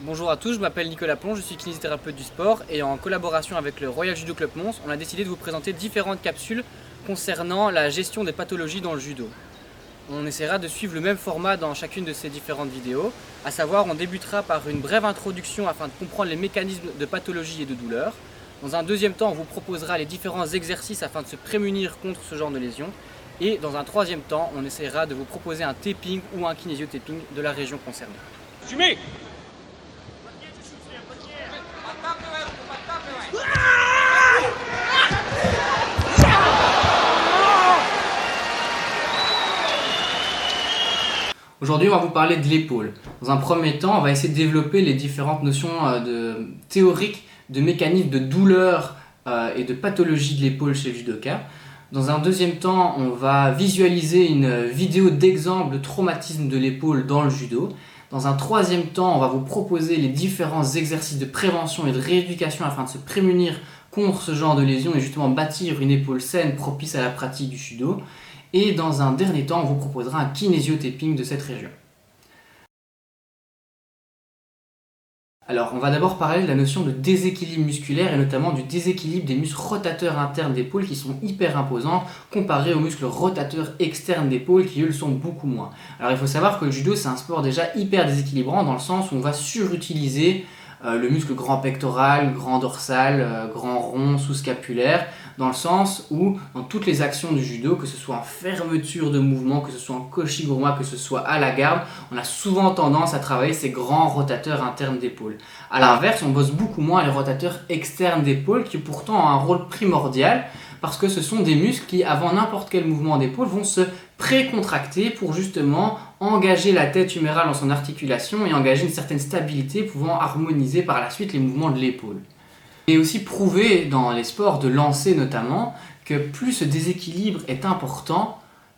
Bonjour à tous, je m'appelle Nicolas Plon, je suis kinésithérapeute du sport et en collaboration avec le Royal Judo Club Mons, on a décidé de vous présenter différentes capsules concernant la gestion des pathologies dans le judo. On essaiera de suivre le même format dans chacune de ces différentes vidéos, à savoir on débutera par une brève introduction afin de comprendre les mécanismes de pathologie et de douleur. Dans un deuxième temps, on vous proposera les différents exercices afin de se prémunir contre ce genre de lésions. Et dans un troisième temps, on essaiera de vous proposer un taping ou un kinésio-taping de la région concernée. Assumez. Aujourd'hui, on va vous parler de l'épaule. Dans un premier temps, on va essayer de développer les différentes notions théoriques de mécanismes de douleur et de pathologie de l'épaule chez le judoka. Dans un deuxième temps, on va visualiser une vidéo d'exemple de traumatisme de l'épaule dans le judo. Dans un troisième temps, on va vous proposer les différents exercices de prévention et de rééducation afin de se prémunir contre ce genre de lésions et justement bâtir une épaule saine propice à la pratique du judo. Et dans un dernier temps, on vous proposera un kinésio-taping de cette région. Alors, on va d'abord parler de la notion de déséquilibre musculaire et notamment du déséquilibre des muscles rotateurs internes d'épaule qui sont hyper imposants comparés aux muscles rotateurs externes d'épaule qui eux le sont beaucoup moins. Alors, il faut savoir que le judo c'est un sport déjà hyper déséquilibrant dans le sens où on va surutiliser le muscle grand pectoral, grand dorsal, grand rond, sous-scapulaire, dans le sens où dans toutes les actions du judo, que ce soit en fermeture de mouvement, que ce soit en koshi-guruma, que ce soit à la garde, on a souvent tendance à travailler ces grands rotateurs internes d'épaule. A l'inverse, on bosse beaucoup moins les rotateurs externes d'épaule qui pourtant ont un rôle primordial parce que ce sont des muscles qui, avant n'importe quel mouvement d'épaule, vont se précontracter pour justement engager la tête humérale dans son articulation et engager une certaine stabilité pouvant harmoniser par la suite les mouvements de l'épaule. Il est aussi prouvé dans les sports de lancer notamment que plus ce déséquilibre est important,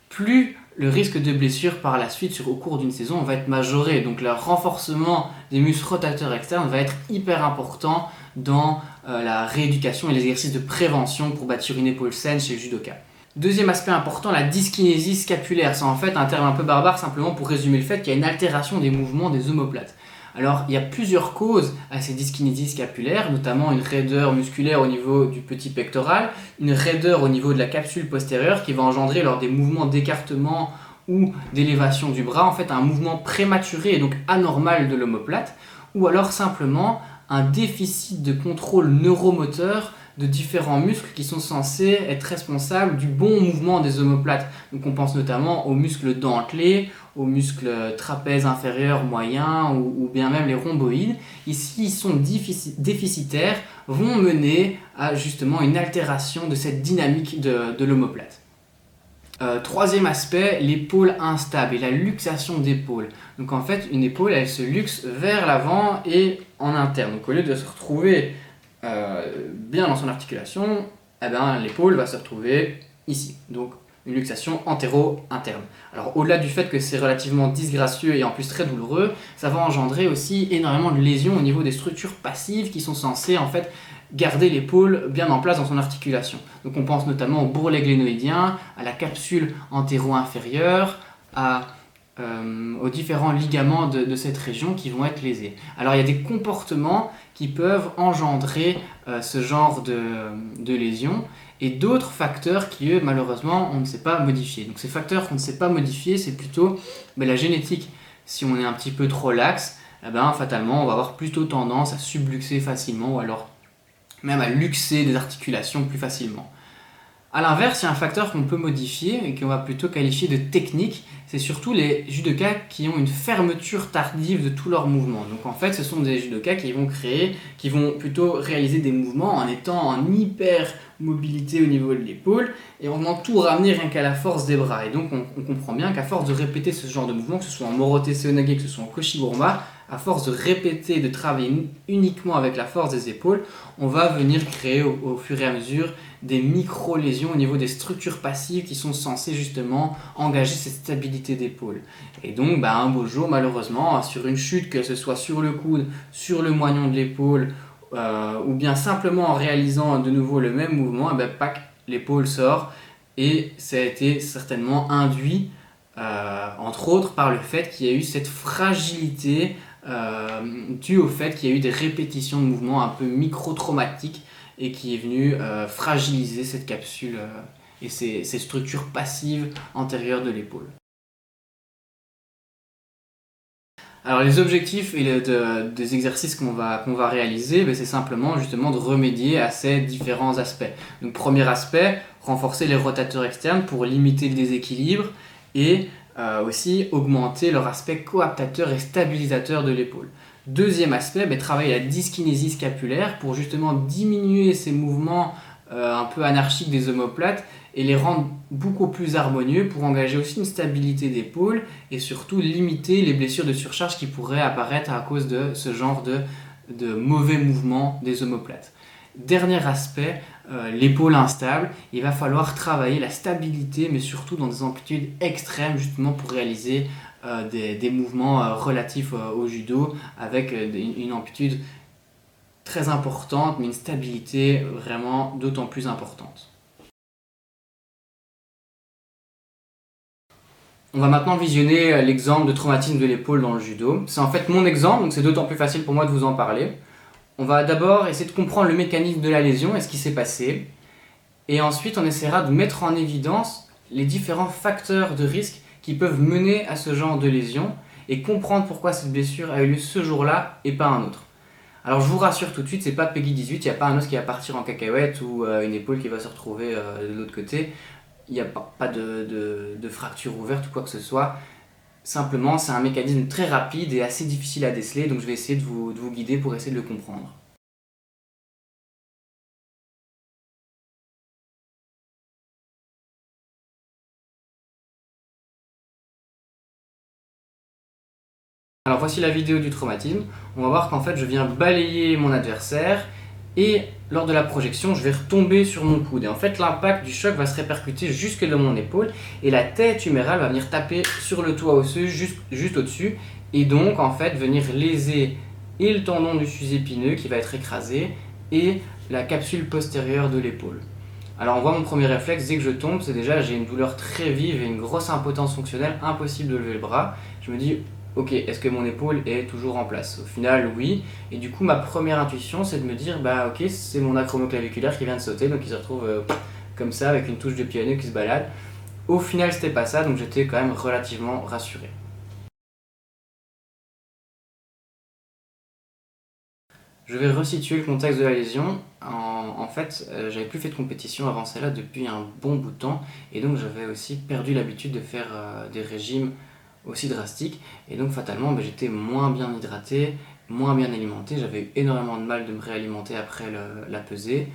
plus le risque de blessure par la suite au cours d'une saison va être majoré. Donc le renforcement des muscles rotateurs externes va être hyper important dans la rééducation et les exercices de prévention pour bâtir une épaule saine chez le judoka. Deuxième aspect important, la dyskinésie scapulaire. C'est en fait un terme un peu barbare simplement pour résumer le fait qu'il y a une altération des mouvements des omoplates. Alors, il y a plusieurs causes à ces dyskinésies scapulaires, notamment une raideur musculaire au niveau du petit pectoral, une raideur au niveau de la capsule postérieure qui va engendrer lors des mouvements d'écartement ou d'élévation du bras, en fait un mouvement prématuré et donc anormal de l'omoplate, ou alors simplement un déficit de contrôle neuromoteur de différents muscles qui sont censés être responsables du bon mouvement des omoplates. Donc on pense notamment aux muscles dentelés, aux muscles trapèzes inférieurs moyens ou bien même les rhomboïdes. Ici, ils sont déficitaires, vont mener à justement une altération de cette dynamique de l'omoplate. Troisième aspect, l'épaule instable et la luxation d'épaule. Donc en fait, une épaule, elle se luxe vers l'avant et en interne. Donc au lieu de se retrouver bien dans son articulation, eh ben, l'épaule va se retrouver ici. Donc une luxation antéro-interne. Alors au-delà du fait que c'est relativement disgracieux et en plus très douloureux, ça va engendrer aussi énormément de lésions au niveau des structures passives qui sont censées en fait garder l'épaule bien en place dans son articulation. Donc on pense notamment au bourrelet glénoïdien, à la capsule antéro-inférieure, aux différents ligaments de cette région qui vont être lésés. Alors il y a des comportements qui peuvent engendrer ce genre de lésions et d'autres facteurs qui, eux, malheureusement, on ne sait pas modifier. Donc ces facteurs qu'on ne sait pas modifier, c'est plutôt la génétique. Si on est un petit peu trop laxe, eh ben, fatalement, on va avoir plutôt tendance à subluxer facilement ou alors même à luxer des articulations plus facilement. A l'inverse, il y a un facteur qu'on peut modifier et qu'on va plutôt qualifier de technique, c'est surtout les judokas qui ont une fermeture tardive de tous leurs mouvements. Donc en fait, ce sont des judokas qui vont plutôt réaliser des mouvements en étant en hyper mobilité au niveau de l'épaule et en venant tout ramener rien qu'à la force des bras. Et donc on comprend bien qu'à force de répéter ce genre de mouvement, que ce soit en Morote Seoinage, que ce soit en Koshi-guruma, à force de répéter, de travailler uniquement avec la force des épaules, on va venir créer au fur et à mesure des micro-lésions au niveau des structures passives qui sont censées justement engager cette stabilité d'épaule. Et donc un beau jour, malheureusement, sur une chute, que ce soit sur le coude, sur le moignon de l'épaule, ou bien simplement en réalisant de nouveau le même mouvement, pac, l'épaule sort et ça a été certainement induit entre autres par le fait qu'il y a eu cette fragilité dû au fait qu'il y a eu des répétitions de mouvements un peu micro-traumatiques et qui est venu fragiliser cette capsule et ces structures passives antérieures de l'épaule. Alors les objectifs des exercices qu'on va réaliser, c'est simplement justement de remédier à ces différents aspects. Donc premier aspect, renforcer les rotateurs externes pour limiter le déséquilibre et aussi augmenter leur aspect coaptateur et stabilisateur de l'épaule. Deuxième aspect, travailler la dyskinésie scapulaire pour justement diminuer ces mouvements un peu anarchiques des omoplates et les rendre beaucoup plus harmonieux pour engager aussi une stabilité d'épaule et surtout limiter les blessures de surcharge qui pourraient apparaître à cause de ce genre de mauvais mouvements des omoplates. Dernier aspect, l'épaule instable, il va falloir travailler la stabilité mais surtout dans des amplitudes extrêmes justement pour réaliser des mouvements relatifs au judo avec une amplitude très importante mais une stabilité vraiment d'autant plus importante. On va maintenant visionner l'exemple de traumatisme de l'épaule dans le judo. C'est en fait mon exemple, donc c'est d'autant plus facile pour moi de vous en parler. On va d'abord essayer de comprendre le mécanisme de la lésion et ce qui s'est passé. Et ensuite, on essaiera de mettre en évidence les différents facteurs de risque qui peuvent mener à ce genre de lésion et comprendre pourquoi cette blessure a eu lieu ce jour-là et pas un autre. Alors je vous rassure tout de suite, c'est pas Peggy 18, il n'y a pas un os qui va partir en cacahuète ou une épaule qui va se retrouver de l'autre côté. Il n'y a pas de fracture ouverte ou quoi que ce soit. Simplement, c'est un mécanisme très rapide et assez difficile à déceler, donc je vais essayer de vous guider pour essayer de le comprendre. Alors voici la vidéo du traumatisme. On va voir qu'en fait je viens balayer mon adversaire et lors de la projection je vais retomber sur mon coude. Et en fait l'impact du choc va se répercuter jusque dans mon épaule et la tête humérale va venir taper sur le toit osseux juste au-dessus et donc en fait venir léser et le tendon du sus-épineux qui va être écrasé et la capsule postérieure de l'épaule. Alors on voit mon premier réflexe dès que je tombe, c'est déjà j'ai une douleur très vive et une grosse impotence fonctionnelle, impossible de lever le bras. Je me dis ok, est-ce que mon épaule est toujours en place? Au final, oui. Et du coup, ma première intuition, c'est de me dire, ok, c'est mon acromio-claviculaire qui vient de sauter, donc il se retrouve comme ça, avec une touche de piano qui se balade. Au final, c'était pas ça, donc j'étais quand même relativement rassuré. Je vais resituer le contexte de la lésion. En fait, j'avais plus fait de compétition avant celle-là depuis un bon bout de temps, et donc j'avais aussi perdu l'habitude de faire des régimes aussi drastique et donc fatalement j'étais moins bien hydraté, moins bien alimenté, j'avais eu énormément de mal de me réalimenter après la pesée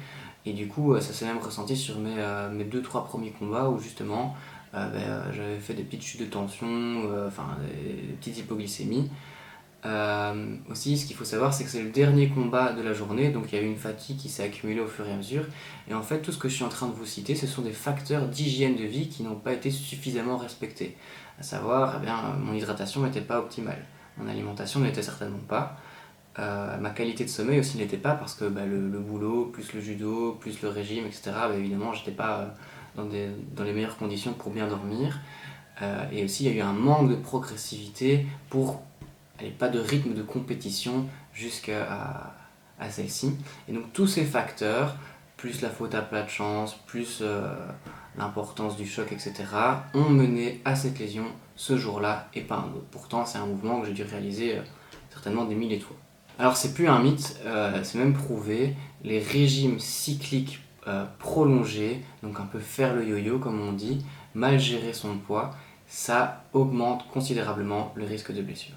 et du coup ça s'est même ressenti sur mes 2-3 premiers combats où justement j'avais fait des petites chutes de tension, des petites hypoglycémies. Aussi ce qu'il faut savoir c'est que c'est le dernier combat de la journée donc il y a eu une fatigue qui s'est accumulée au fur et à mesure et en fait tout ce que je suis en train de vous citer ce sont des facteurs d'hygiène de vie qui n'ont pas été suffisamment respectés, à savoir mon hydratation n'était pas optimale, mon alimentation ne l'était certainement pas, ma qualité de sommeil aussi ne l'était pas parce que le boulot plus le judo plus le régime etc évidemment j'étais pas dans les meilleures conditions pour bien dormir et aussi il y a eu un manque de progressivité pour pas de rythme de compétition jusqu'à celle-ci. Et donc tous ces facteurs, plus la faute à plat de chance, plus l'importance du choc, etc., ont mené à cette lésion ce jour-là et pas un autre. Pourtant, c'est un mouvement que j'ai dû réaliser certainement des milliers de fois. Alors c'est plus un mythe, c'est même prouvé, les régimes cycliques prolongés, donc un peu faire le yo-yo comme on dit, mal gérer son poids, ça augmente considérablement le risque de blessure.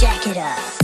Jack it up.